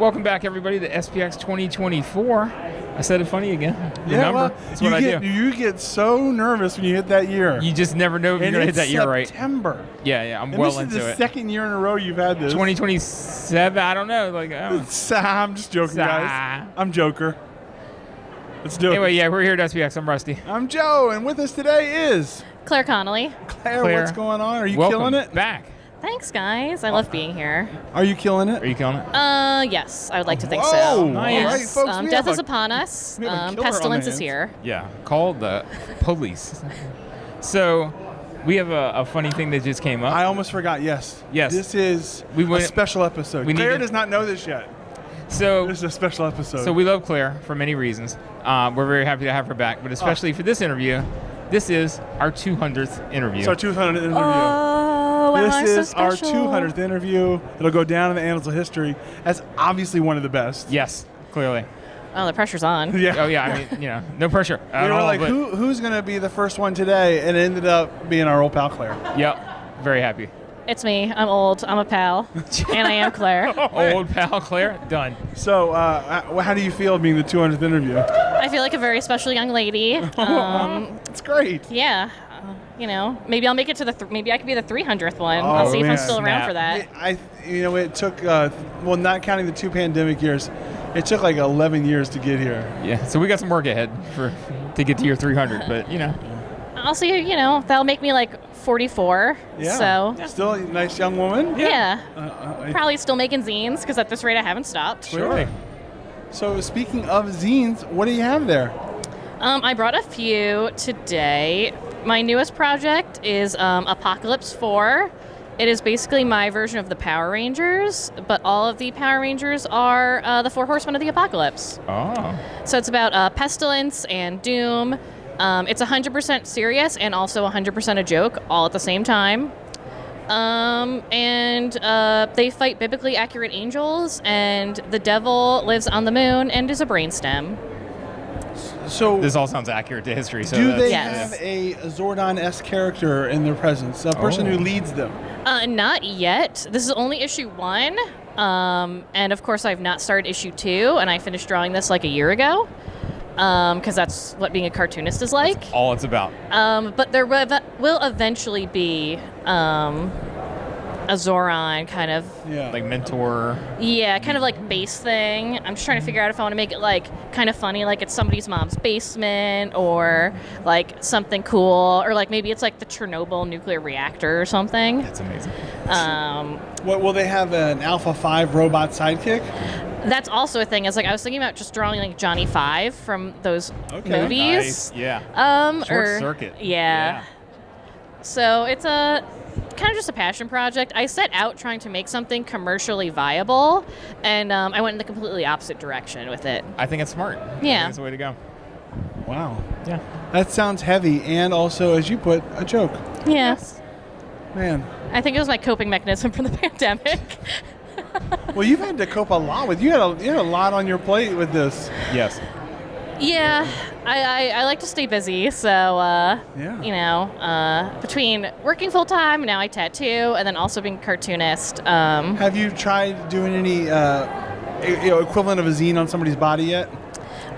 Welcome back, everybody, to SPX 2024. I said it funny again. Remember, that's what I do. You get so nervous when you hit that year. You just never know if you're going to hit that year right. September. Yeah, I'm well into it. This is the second year in a row you've had this. 2027, I don't know. I'm just joking, guys. I'm Joker. Let's do it. Anyway, yeah, we're here at SPX. I'm Rusty. I'm Joe, and with us today is... Claire Connelly. Claire, what's going on? Are you killing it? Back. Thanks, guys. I love being here. Are you killing it? Are you killing it? Yes, I would like to think Whoa. so. Nice. All right, folks, Death is upon us. Pestilence is here. Yeah, call the police. So, we have a funny thing that just came up. I almost forgot, yes. Yes. This is a special episode. Claire does not know this yet. So this is a special episode. So we love Claire for many reasons. We're very happy to have her back, but especially for this interview. This is our 200th interview. It's our 200th interview. Oh, this is so our 200th interview. It'll go down in the annals of history as obviously one of the best. Yes, clearly. Oh, the pressure's on. Yeah. Oh, yeah. I mean, no pressure. We were like, who's going to be the first one today? And it ended up being our old pal, Claire. Yep. Very happy. It's me. I'm old. I'm a pal. And I am Claire. Old pal Claire. Done. So how do you feel being the 200th interview? I feel like a very special young lady. It's great. Yeah. Maybe I'll make it to maybe I could be the 300th one. I'll see if I'm still around for that. It took, not counting the 2 pandemic years, it took like 11 years to get here. Yeah, so we got some work ahead to get to your 300, but, I'll see, that'll make me like 44. Yeah. So. Still a nice young woman. Yeah. Probably still making zines because at this rate I haven't stopped. Sure. So speaking of zines, what do you have there? I brought a few today. My newest project is Apocalypse 4. It is basically my version of the Power Rangers, but all of the Power Rangers are the 4 Horsemen of the Apocalypse. Oh. So it's about pestilence and doom. It's 100% serious and also 100% a joke all at the same time. And they fight biblically accurate angels, and the devil lives on the moon and is a brainstem. So this all sounds accurate to history. So do they have a Zordon-esque character in their presence, a person who leads them? Not yet. This is only issue 1. And of course I've not started issue 2, and I finished drawing this like a year ago. Because that's what being a cartoonist is like. That's all it's about. But there will eventually be a Zoran kind of... Yeah. Like mentor. Yeah, kind of like base thing. I'm just trying to figure out if I want to make it like kind of funny, like it's somebody's mom's basement, or like something cool, or like maybe it's like the Chernobyl nuclear reactor or something. That's amazing. What will they have, an Alpha 5 robot sidekick? That's also a thing. I was thinking about just drawing like Johnny 5 from those movies. Nice. Yeah. Short Circuit. Yeah. So it's a kind of just a passion project. I set out trying to make something commercially viable, and I went in the completely opposite direction with it. I think it's smart. Yeah. I think it's the way to go. Wow. Yeah. That sounds heavy, and also, as you put, a joke. Yeah. Yes. Man. I think it was my coping mechanism from the pandemic. Well, you've had to cope a lot with. You had a lot on your plate with this. Yes. Yeah, I like to stay busy, so between working full time, now I tattoo, and then also being a cartoonist. Have you tried doing any equivalent of a zine on somebody's body yet?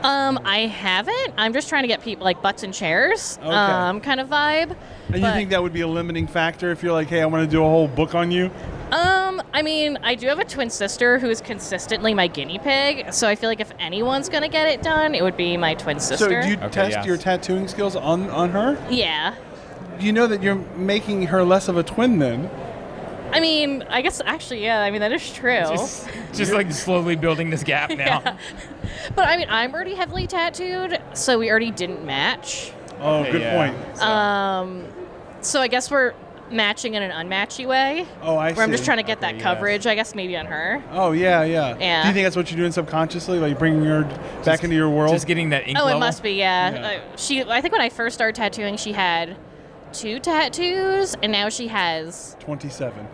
I haven't. I'm just trying to get people like butts and chairs, kind of vibe. And you think that would be a limiting factor if you're like, hey, I want to do a whole book on you? I mean, I do have a twin sister who is consistently my guinea pig, so I feel like if anyone's going to get it done, it would be my twin sister. So do you test your tattooing skills on her? Yeah. You know that you're making her less of a twin then? I mean, I guess actually, yeah, I mean, that is true. Just like slowly building this gap now. Yeah. But I mean, I'm already heavily tattooed, so we already didn't match. Oh, good point. So I guess we're matching in an unmatchy way. Oh, I see. Where I'm just trying to get that coverage, I guess, maybe on her. Oh, yeah. Do you think that's what you're doing subconsciously, like bringing her back into your world? Just getting that ink level? level? It must be, yeah. I think when I first started tattooing, she had 2 tattoos, and now she has 27.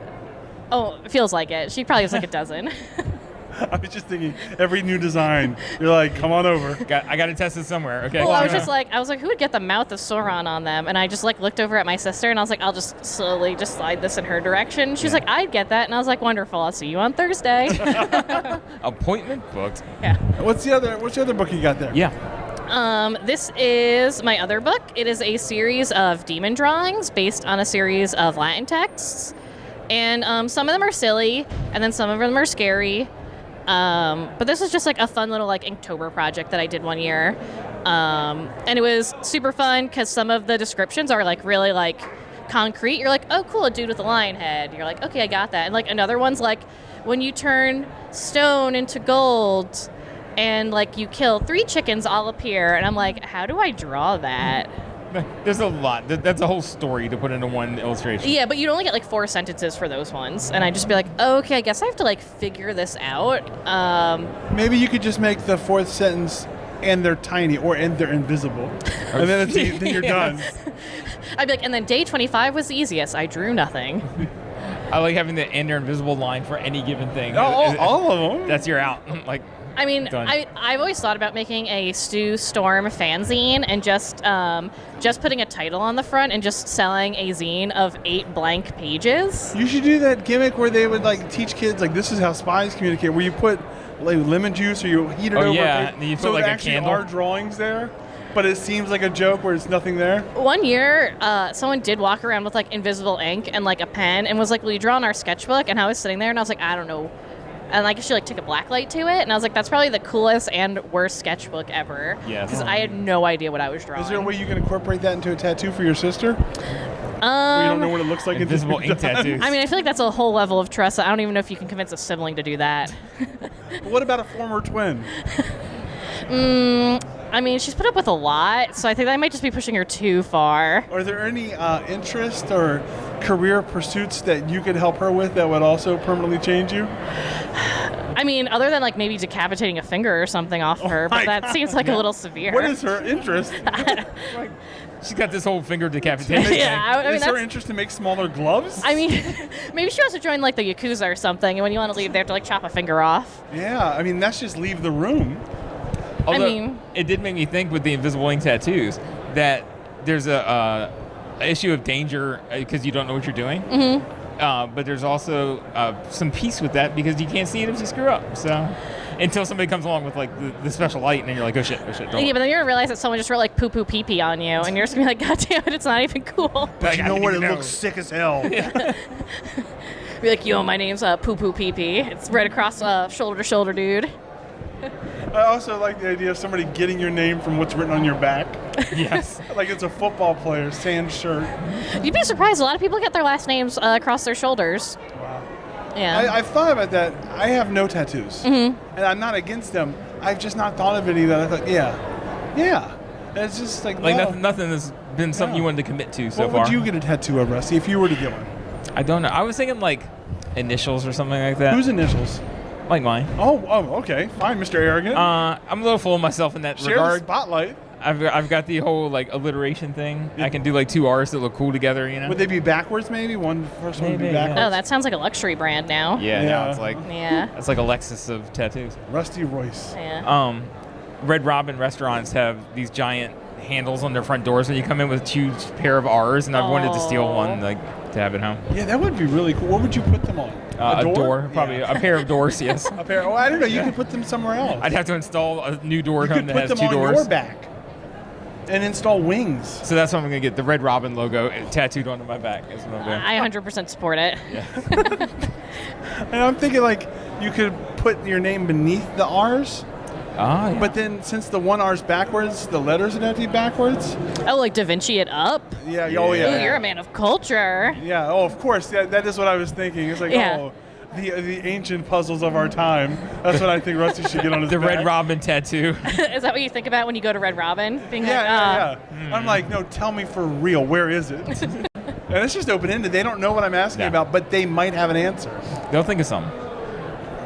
Oh, it feels like it. She probably has like a dozen. I was just thinking, every new design, you're like, come on over. I got to test it somewhere. Okay. Well, I was like, who would get the mouth of Sauron on them? And I just like looked over at my sister and I was like, I'll just slowly just slide this in her direction. She was like, I'd get that, and I was like, wonderful. I'll see you on Thursday. Appointment booked. Yeah. What's the other book you got there? Yeah. This is my other book. It is a series of demon drawings based on a series of Latin texts. And some of them are silly, and then some of them are scary. But this was just like a fun little like Inktober project that I did one year. And it was super fun because some of the descriptions are like really like concrete. You're like, oh, cool, a dude with a lion head. You're like, okay, I got that. And like another one's like, when you turn stone into gold and like you kill 3 chickens, all appear. And I'm like, how do I draw that? There's a lot. That's a whole story to put into one illustration. Yeah, but you'd only get like 4 sentences for those ones. And I'd just be like, oh, okay, I guess I have to like figure this out. Maybe you could just make the 4th sentence, and they're tiny, and they're invisible. And then then you're done. I'd be like, and then day 25 was the easiest. I drew nothing. I like having the and they're invisible line for any given thing. All of them. That's your out. Like, I mean, done. I've always thought about making a Stu Storm fanzine and just putting a title on the front and just selling a zine of 8 blank pages. You should do that gimmick where they would like teach kids like this is how spies communicate, where you put like lemon juice or you heat it over. Yeah, paper, and you put so like a actually candle. are drawings there, but it seems like a joke where it's nothing there. One year, someone did walk around with like invisible ink and like a pen and was like, will you draw on our sketchbook? And I was sitting there and I was like, I don't know. And like she like took a black light to it, and I was like, that's probably the coolest and worst sketchbook ever. Yes. Because I had no idea what I was drawing. Is there a way you can incorporate that into a tattoo for your sister? Where you don't know what it looks like invisible until ink you're done? tattoos. I mean, I feel like that's a whole level of trust. I don't even know if you can convince a sibling to do that. But what about a former twin? I mean, she's put up with a lot, so I think that might just be pushing her too far. Are there any interest or career pursuits that you could help her with that would also permanently change you? I mean, other than like maybe decapitating a finger or something off her, but that seems like a little severe. What is her interest? She's got this whole finger decapitation Yeah, thing. I mean, Is her interest to make smaller gloves? I mean, maybe she wants to join like the Yakuza or something, and when you want to leave, they have to like chop a finger off. Yeah, I mean, that's just leave the room. Although, mean- it did make me think with the invisible ink tattoos that there's a issue of danger because you don't know what you're doing. Mm-hmm. But there's also some peace with that because you can't see it if you screw up. So until somebody comes along with like the special light, and then you're like, oh shit. Don't Yeah, but then you're gonna realize that someone just wrote like poo poo pee pee on you, and you're just gonna be like, God damn it, it's not even cool. But you know what? It know. looks sick as hell. Be like, yo, my name's poo poo pee pee. It's right across shoulder to shoulder, dude. I also like the idea of somebody getting your name from what's written on your back. Yes. Like it's a football player, sand shirt. You'd be surprised. A lot of people get their last names across their shoulders. Wow. Yeah. I've thought about that. I have no tattoos. Mm-hmm. And I'm not against them. I've just not thought of any that I thought, yeah. And it's just like, no. nothing has been something you wanted to commit to so What far. would you get a tattoo of, Rusty, if you were to get one? I don't know. I was thinking like initials or something like that. Whose initials? Like mine. Oh, okay. Fine, Mr. Arrogant. I'm a little full of myself in that Share regard. the spotlight. I've got the whole like alliteration thing. I can do like 2 R's that look cool together, you know. Would they be backwards maybe? First one would be Maybe, backwards. Oh, that sounds like a luxury brand now. Yeah, Yeah. now it's like Yeah. it's like a Lexus of tattoos. Rusty Royce. Yeah. Red Robin restaurants have these giant handles on their front doors when you come in with a huge pair of R's, and I've wanted to steal one like to have at home. Yeah, that would be really cool. What would you put them on? A door, probably Yeah. a pair of doors. Yes. A pair. Oh, I don't know. You could put them somewhere else. I'd have to install a new door You at could home that put has them 2 on doors. your back and install wings. So that's what I'm gonna get. The Red Robin logo tattooed onto my back. Is what I'm doing. I 100% support it. And I'm thinking like you could put your name beneath the R's, Yeah. but then since the 1 R's backwards, the letters would have to be backwards. Oh, like Da Vinci it up? Yeah. Yeah. Oh Ooh, yeah. you're a man of culture. Yeah. Oh, of course. Yeah, that is what I was thinking. It's like Yeah. the ancient puzzles of our time. That's what I think Rusty should get on his the back. Red Robin tattoo. Is that what you think about when you go to Red Robin? Being like, Yeah. I'm like, no, tell me for real, where is it? And it's just open-ended. They don't know what I'm asking Yeah. about, but they might have an answer. They'll think of something.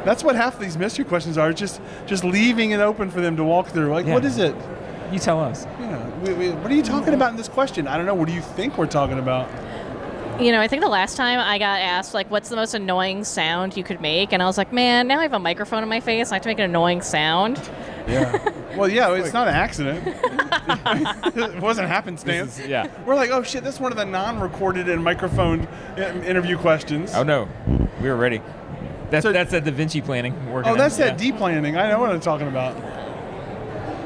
That's what half of these mystery questions are, just leaving it open for them to walk through. Like, Yeah. what is it? You tell us. Yeah, what are you talking about in this question? I don't know. What do you think we're talking about? I think the last time I got asked, like, what's the most annoying sound you could make? And I was like, man, now I have a microphone in my face. I have to make an annoying sound. Yeah. Well, yeah, it's not an accident. It wasn't happenstance. Yeah. We're like, oh, shit, that's one of the non-recorded and microphoned interview questions. Oh, no. We were ready. That's that Da Vinci planning. That's that D planning. I know what I'm talking about.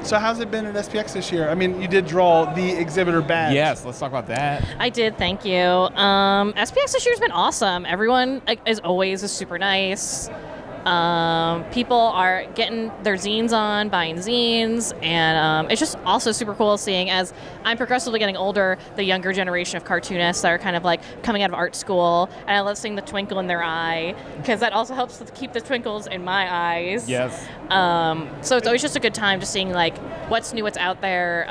So how's it been at SPX this year? I mean, you did draw the exhibitor badge. Yes, let's talk about that. I did, thank you. SPX this year's been awesome. Everyone, as always, is super nice. People are getting their zines on, buying zines, and it's just also super cool seeing, as I'm progressively getting older, the younger generation of cartoonists that are kind of like coming out of art school, and I love seeing the twinkle in their eye, because that also helps to keep the twinkles in my eyes. Yes. So it's always just a good time just seeing like what's new, what's out there.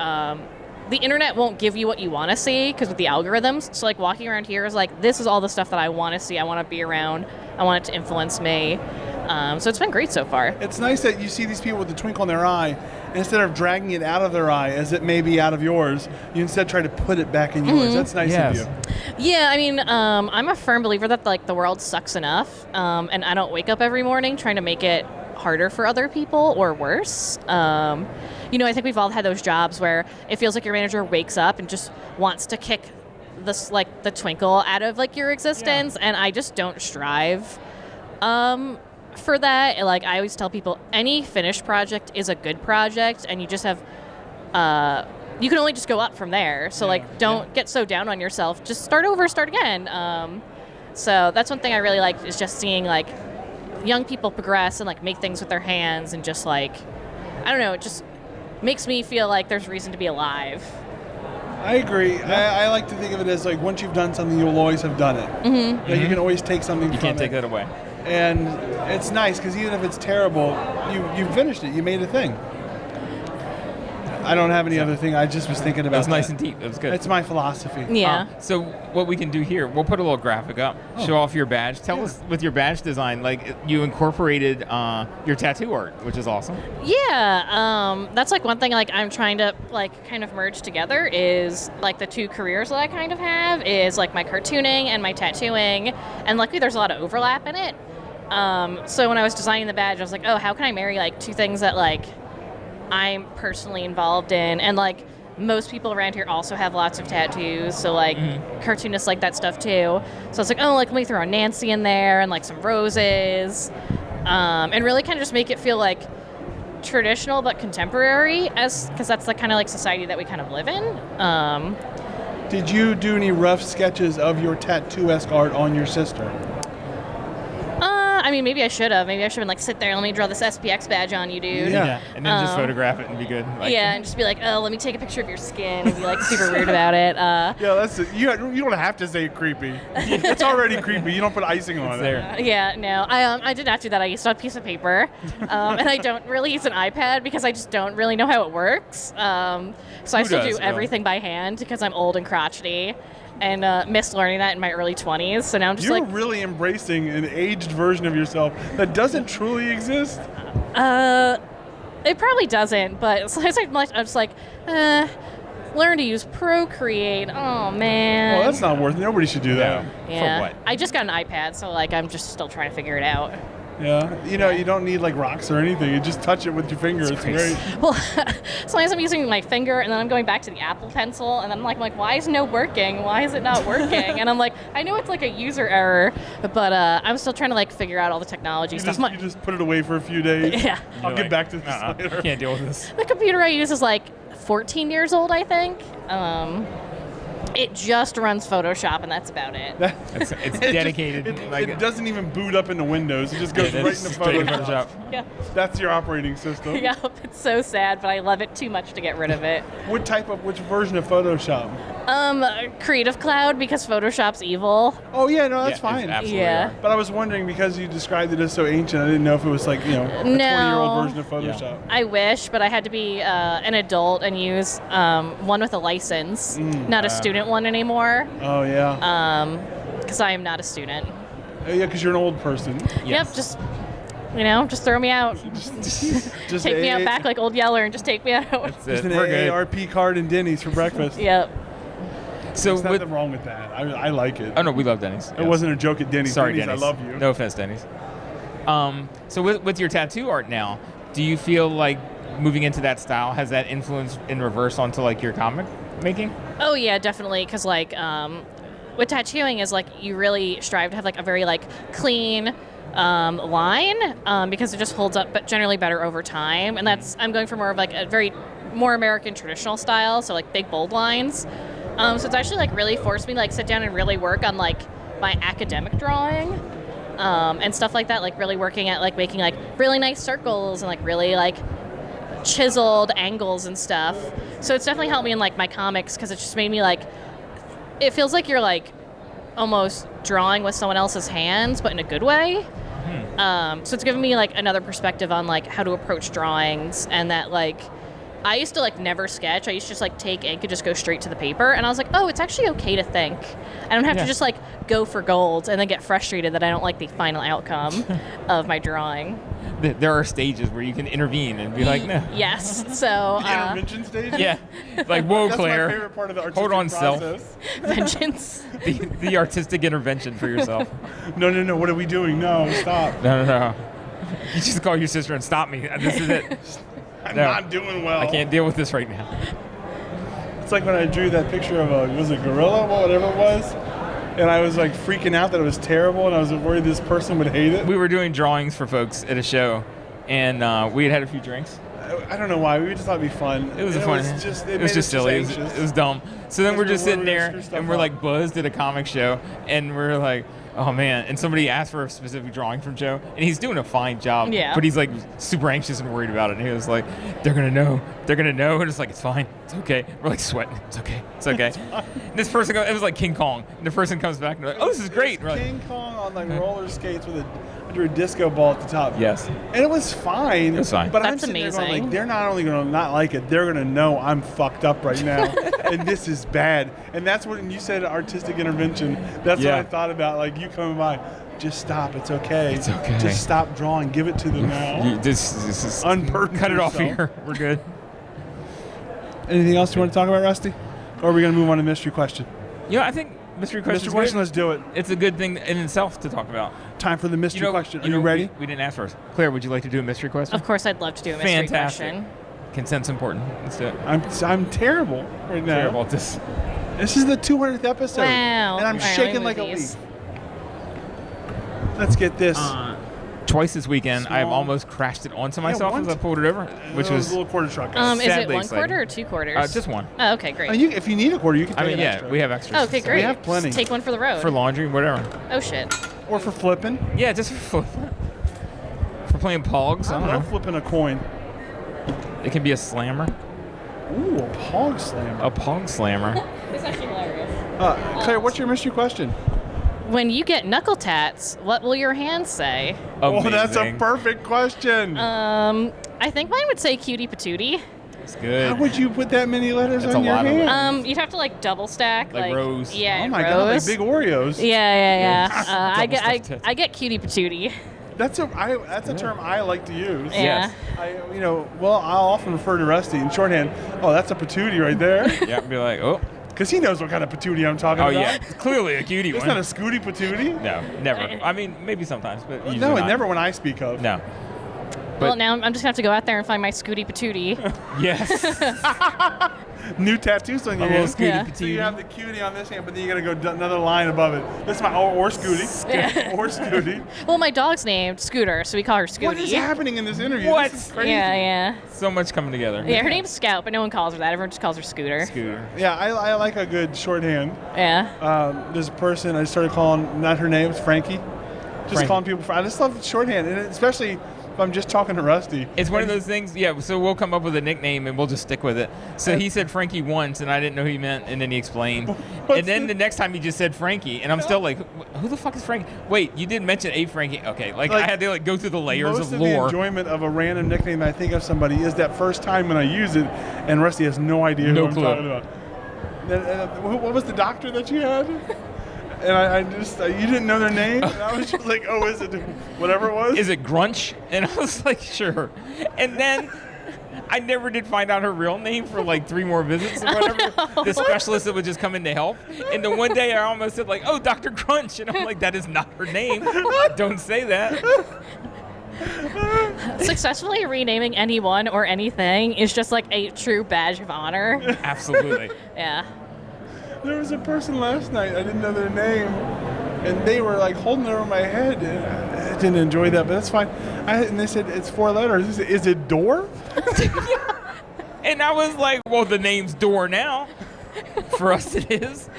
The internet won't give you what you want to see because with the algorithms. So like walking around here is like, this is all the stuff that I want to see. I want to be around. I want it to influence me. So it's been great so far. It's nice that you see these people with the twinkle in their eye, and instead of dragging it out of their eye as it may be out of yours, you instead try to put it back in yours. That's nice of you. Yeah, I mean, I'm a firm believer that like the world sucks enough, and I don't wake up every morning trying to make it harder for other people or worse. I think we've all had those jobs where it feels like your manager wakes up and just wants to kick this like the twinkle out of like your existence, and I just don't strive for that. Like I always tell people, any finished project is a good project, and you just have you can only just go up from there. So like don't get so down on yourself. Just start over, start again. So that's one thing I really like, is just seeing like young people progress and like make things with their hands, and just like, I don't know, it just makes me feel like there's reason to be alive. I agree. I like to think of it as like, once you've done something, you'll always have done it. Mm-hmm. You can always take something from it. You can't take that away. And it's nice because even if it's terrible, you finished it. You made a thing. I don't have any other thing. I just was thinking about It was nice and deep. It was good. It's my philosophy. Yeah. So what we can do here, we'll put a little graphic up, show off your badge. Tell us with your badge design, like you incorporated your tattoo art, which is awesome. Yeah, that's like one thing like I'm trying to like kind of merge together, is like the two careers that I kind of have is like my cartooning and my tattooing, and luckily there's a lot of overlap in it. So when I was designing the badge, I was like, oh, how can I marry like two things that like I'm personally involved in, and like most people around here also have lots of tattoos, so like cartoonists like that stuff too. So I was like, oh, like let me throw a Nancy in there and like some roses, and really kind of just make it feel like traditional but contemporary, because that's the kind of like society that we kind of live in. Did you do any rough sketches of your tattoo-esque art on your sister? I mean, maybe I should have. Maybe I should have been like, sit there, let me draw this SPX badge on you, dude. Yeah. And then just photograph it and be good. Like, And just be like, oh, let me take a picture of your skin, and be like super weird about it. Yeah, that's it. You don't have to say creepy. It's already creepy. You don't put icing on it. there. Yeah, no, I did not do that. I used a piece of paper, and I don't really use an iPad because I just don't really know how it works. So I still do everything by hand because I'm old and crotchety, and missed learning that in my early 20s. So now I'm just You're really embracing an aged version of yourself that doesn't truly exist. It probably doesn't, but sometimes I'm just like, learn to use Procreate. Oh man. Well, that's not worth it. Nobody should do that. Yeah. For what? I just got an iPad, so like I'm just still trying to figure it out. Yeah. You don't need like rocks or anything. You just touch it with your finger. It's great. Well, sometimes I'm using my finger, and then I'm going back to the Apple Pencil, and then I'm like, why isn't it working? Why is it not working? And I'm like, I know it's like a user error, but I'm still trying to like figure out all the technology stuff. You just put it away for a few days. Yeah. I'll get back to this later. Can't deal with this. The computer I use is like 14 years old, I think. It just runs Photoshop, and that's about it. It's dedicated. It doesn't even boot up into Windows. It just goes right into straight in Photoshop. Yeah. That's your operating system. Yeah, it's so sad, but I love it too much to get rid of it. Which version of Photoshop? Creative Cloud, because Photoshop's evil. Oh yeah, no, that's It's fine. absolutely Yeah. are. But I was wondering, because you described it as so ancient, I didn't know if it was like, a 20-year-old version of Photoshop. I wish, but I had to be an adult and use one with a license, not a student one anymore, Oh yeah. because I am not a student. Yeah, because you're an old person. Yep, just throw me out. Just Take me out a- back like Old Yeller and just take me out. That's Just it. an We're good. AARP card and Denny's for breakfast. Yep. So There's nothing wrong with that. I like it. Oh no, we love Denny's. It wasn't a joke at Denny's. Sorry, Denny's, Denny's. I love you. No offense, Denny's. So with your tattoo art now, do you feel like moving into that style has that influence in reverse onto like your comic making? Oh yeah, definitely. Because like with tattooing is like you really strive to have like a very like clean line because it just holds up, but generally better over time. And I'm going for more of like a very more American traditional style, so like big bold lines. So it's actually like really forced me to like sit down and really work on like my academic drawing and stuff like that. Like really working at like making like really nice circles and like really like chiseled angles and stuff. So it's definitely helped me in like my comics because it just made me like it feels like you're like almost drawing with someone else's hands, but in a good way. So it's given me like another perspective on like how to approach drawings, and that like I used to like never sketch. I used to just like take ink and just go straight to the paper, and I was like, oh, it's actually okay to think. I don't have to just like go for gold and then get frustrated that I don't like the final outcome of my drawing. There are stages where you can intervene and be like, no. Yes. So The intervention stage? Yeah. Like, whoa, That's Claire. my favorite part of the artistic Hold on, process. vengeance. The artistic intervention for yourself. No, what are we doing? No, stop. No. You just call your sister and stop me. This is it. I'm not doing well. I can't deal with this right now. It's like when I drew that picture of was it gorilla, whatever it was, and I was like freaking out that it was terrible, and I was worried this person would hate it. We were doing drawings for folks at a show, and we had a few drinks. I don't know why. We just thought it'd be fun. It was And fun. It was just silly. It was dumb. So then Because we're just we're sitting gonna there, screw stuff and we're up. like buzzed at a comic show, and we're like, oh man. And somebody asked for a specific drawing from Joe, and he's doing a fine job. Yeah. But he's like super anxious and worried about it. And he was like, they're gonna know. And it's like, it's fine. It's okay. We're like sweating. It's okay. And this person goes, it was like King Kong. And the person comes back and they're like, oh, this is great. It was King Kong on like roller skates with I drew a disco ball at the top. Yes. And it was fine. It was fine. But I'm That's sitting there going amazing. like, they're not only going to not like it, they're going to know I'm fucked up right now, and this is bad. And that's when you said artistic intervention. That's what I thought about. Like you coming by, just stop. It's okay. It's okay. Just stop drawing. Give it to them now. This is Unburden cut it off yourself. here. We're good. Anything else you want to talk about, Rusty? Or are we going to move on to mystery question? You know, I think mystery question. Mystery question. Let's do it. It's a good thing in itself to talk about. Time for the mystery question. Are you know, ready? We didn't ask first. Claire, would you like to do a mystery question? Of course, I'd love to do a mystery Fantastic. question. Consent's important. Let's do it. I'm terrible right now. Terrible at this. This is the 200th episode. Wow. And I'm All right, shaking let like me a move leaf. these. Let's get this. Twice this weekend, I've Small. almost crashed it onto myself once. as I pulled it over, which It was a little quarter truck. Is it sadly one exciting. quarter or 2 quarters? Just one. Oh, okay, great. If you need a quarter, you can take I mean, an yeah, extra. we have extras. Oh, okay, great. have plenty. Just take one for the road. For laundry, whatever. Oh shit. Or for flipping. Yeah, just for playing Pogs. I don't love know. flipping a coin. It can be a slammer. Ooh, a pog slammer. A Pog slammer. It's actually hilarious. Claire, what's your mystery question? When you get knuckle tats, what will your hands say? Oh, that's a Amazing. perfect question. I think mine would say cutie patootie. It's good. How would you put that many letters That's on a your lot of hand? You'd have to like double stack, Like rows. Yeah, Oh my god, like rows. big Oreos. Yeah. Double stuffed tits. I get cutie patootie. That's a term I like to use. Yeah. Yes. I'll often refer to Rusty in shorthand. Oh, that's a patootie right there. Yeah, be like, oh. Because he knows what kind of patootie I'm talking Oh, about. yeah. It's clearly a cutie It's one. not a scooty patootie. No, never. I mean, maybe sometimes, but usually No, not. never when I speak of. No. Well, But- now I'm just gonna have to go out there and find my scooty patootie. Yes. New tattoos on your A little hand. scooty Yeah. So you have the cutie on this hand, but then you gotta go another line above it. This is my or Scooty. Or Scooty. Well, my dog's named Scooter, so we call her Scooty. What is happening in this interview? What? This is crazy. Yeah. So much coming together. Yeah, her name's Scout, but no one calls her that. Everyone just calls her Scooter. Scooter. Yeah, I like a good shorthand. Yeah. There's a person I started calling, not her name, it's Frankie. Just Frankie. calling people. I just love shorthand, and especially if I'm just talking to Rusty. It's one of those things, yeah, so we'll come up with a nickname and we'll just stick with it. So he said Frankie once, and I didn't know who he meant, and then he explained. And then the next time he just said Frankie, and I'm still like, who the fuck is Frankie? Wait, you did mention a Frankie. Okay, like I had to go through the layers Most of the lore. enjoyment of a random nickname I think of somebody is that first time when I use it, and Rusty has no idea No who clue. I'm talking about. Then, what was the doctor that you had? And I just, you didn't know their name, and I was just like, oh, is it whatever it was? Is it Grunch? And I was like, sure. And then I never did find out her real name for like 3 more visits or whatever. The specialist that would just come in to help. And the one day I almost said like, oh, Dr. Crunch. And I'm like, that is not her name. Don't say that. Successfully renaming anyone or anything is just like a true badge of honor. Absolutely. Yeah. There was a person last night, I didn't know their name, and they were like holding it over my head. I didn't enjoy that, but that's fine. And they said, it's 4 letters. Is it Door? And I was like, well, the name's Door now. For us it is.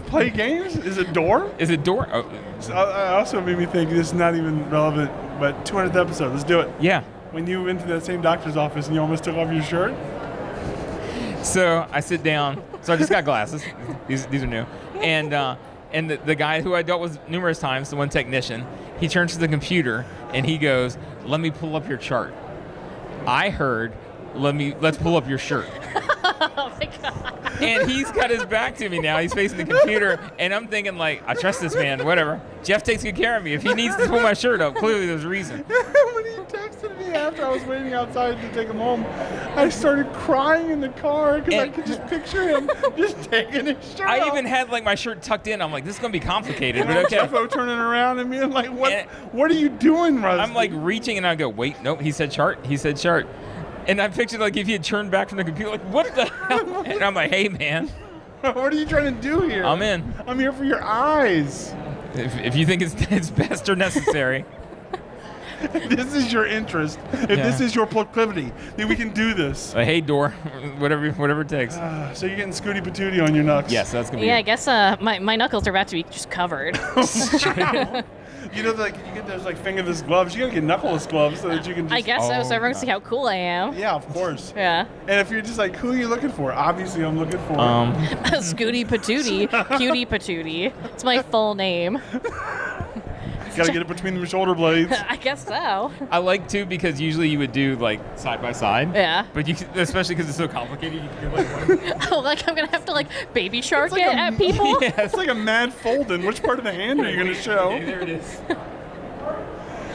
Play games? Is it Door? Is it Door? Oh. So, also made me think, this is not even relevant, but 200th episode, let's do it. Yeah. When you went to that same doctor's office and you almost took off your shirt? So I sit down. So I just got glasses. These are new. And the guy who I dealt with numerous times, the one technician, he turns to the computer and he goes, "Let me pull up your chart." I heard, "Let's pull up your shirt." Oh my God. And he's got his back to me now. He's facing the computer, and I'm thinking like, I trust this man. Whatever. Jeff takes good care of me. If he needs to pull my shirt up, clearly there's a reason. When he texted me after I was waiting outside to take him home, I started crying in the car because I could just picture him just taking his shirt off. I even had like my shirt tucked in. I'm like, this is gonna be complicated, And but okay. Jeffo turning around and being like, what are you doing, Rusty? I'm like reaching, and I go, wait, nope. He said chart. He said chart. And I pictured like if he had turned back from the computer, like, what the hell? And I'm like, hey man, what are you trying to do here? I'm in. I'm here for your eyes. If you think it's best or necessary. If this is your interest, if this is your proclivity, then we can do this. Hey, Door, whatever it takes. So you're getting Scooty Patootie on your knucks. Yes, that's gonna be. Yeah, I it. guess my knuckles are about to be just covered. You know, like you get those like fingerless gloves. You gotta get knuckleless gloves so that you can just. I guess so everyone can see how cool I am. Yeah, of course. Yeah. And if you're just like, who are you looking for? Obviously, I'm looking for. Scooty Patootie. Cutie Patootie. It's my full name. Gotta get it between the shoulder blades. I guess so. I like too because usually you would do like side by side. Yeah. But you, especially because it's so complicated, you can do like one. Oh, like I'm gonna have to like baby shark like it a- at people? Yeah. It's like a mad folding. Which part of the hand are you gonna show? Okay, there it is.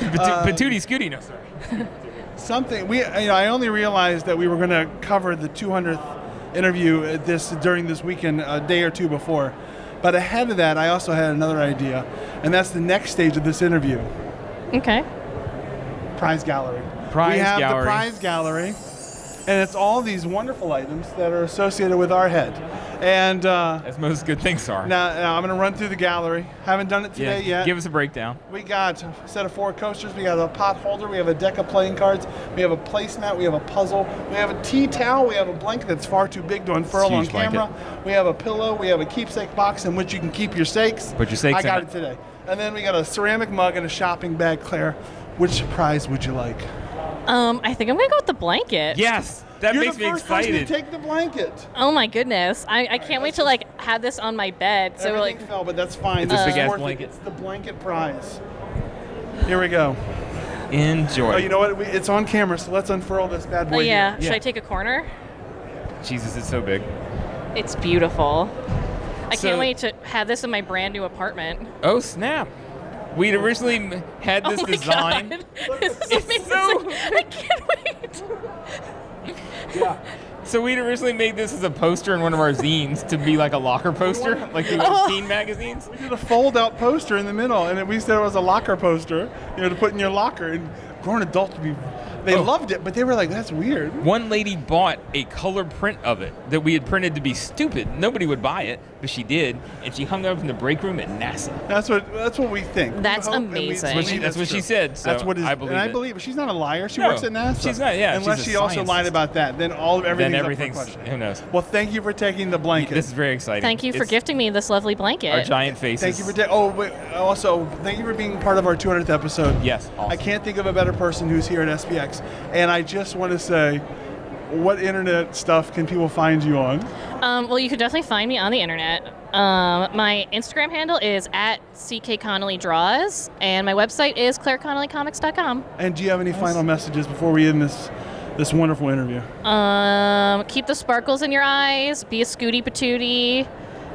Patootie Scooty, no sorry. Something I only realized that we were gonna cover the 200th interview during this weekend a day or two before. But ahead of that, I also had another idea, and that's the next stage of this interview. Okay. Prize gallery. Prize we have gallery. the prize gallery, and it's all these wonderful items that are associated with our head. And As most good things are. now I'm going to run through the gallery. Haven't done it today yet. Give us a breakdown. We got a set of 4 coasters. We got a pot holder. We have a deck of playing cards. We have a placemat. We have a puzzle. We have a tea towel. We have a blanket that's far too big to unfurl on Huge camera. blanket. We have a pillow. We have a keepsake box in which you can keep your sakes. Put your sakes I in got it. it today. And then we got a ceramic mug and a shopping bag. Claire, which prize would you like? I think I'm gonna go with the blanket. Yes, that You're makes the me first person excited. to take the blanket. Oh my goodness. I can't wait to like have this on my bed. So Everything like fell, but that's fine. It's a This big is ass worth it. blanket. It's the blanket prize. Here we go. Enjoy. Oh, you know what? It's on camera, so let's unfurl this bad boy. oh yeah. here. Should Yeah. I take a corner? Jesus, it's so big. It's beautiful. I So- can't wait to have this in my brand new apartment. Oh snap! We'd originally had this oh my design. God. This is It's amazing. so- I can't wait. Yeah. So we'd originally made this as a poster in one of our zines to be like a locker poster, like the Oh. teen magazines. We did a fold-out poster in the middle, and we said it was a locker poster, to put in your locker. And grown adults would be, they Oh. loved it, but they were like, "That's weird." One lady bought a color print of it that we had printed to be stupid. Nobody would buy it, but she did, and she hung it up in the break room at NASA. That's what we think. We That's hope and we amazing. believe That's what it's she true. said, so that's what is, I believe and I it. believe she's not a liar. She No, works at NASA. she's not, yeah, Unless she's a she also scientist. lied about that, then everything's Then up for everything's, question. who knows? Well, thank you for taking the blanket. This is very exciting. Thank you for It's gifting me this lovely blanket. our giant faces. Thank you for also thank you for being part of our 200th episode. Yes, awesome. I can't think of a better person who's here at SPX. And I just want to say, what internet stuff can people find you on? Well, you can definitely find me on the internet. My Instagram handle is at @CKConnellyDraws, and my website is ClaireConnellyComics.com. And do you have any final messages before we end this wonderful interview? Keep the sparkles in your eyes, be a Scooty Patootie,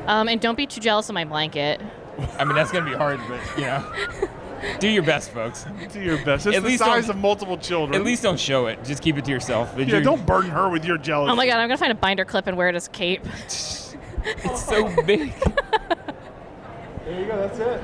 and don't be too jealous of my blanket. I mean, that's gonna be hard, but Do your best, folks. Do your best. It's At the least size don't- of multiple children. At least don't show it. Just keep it to yourself. If Yeah, you're- don't burden her with your jealousy. Oh my god, I'm gonna find a binder clip and wear it as a cape. It's so big. There you go. That's it.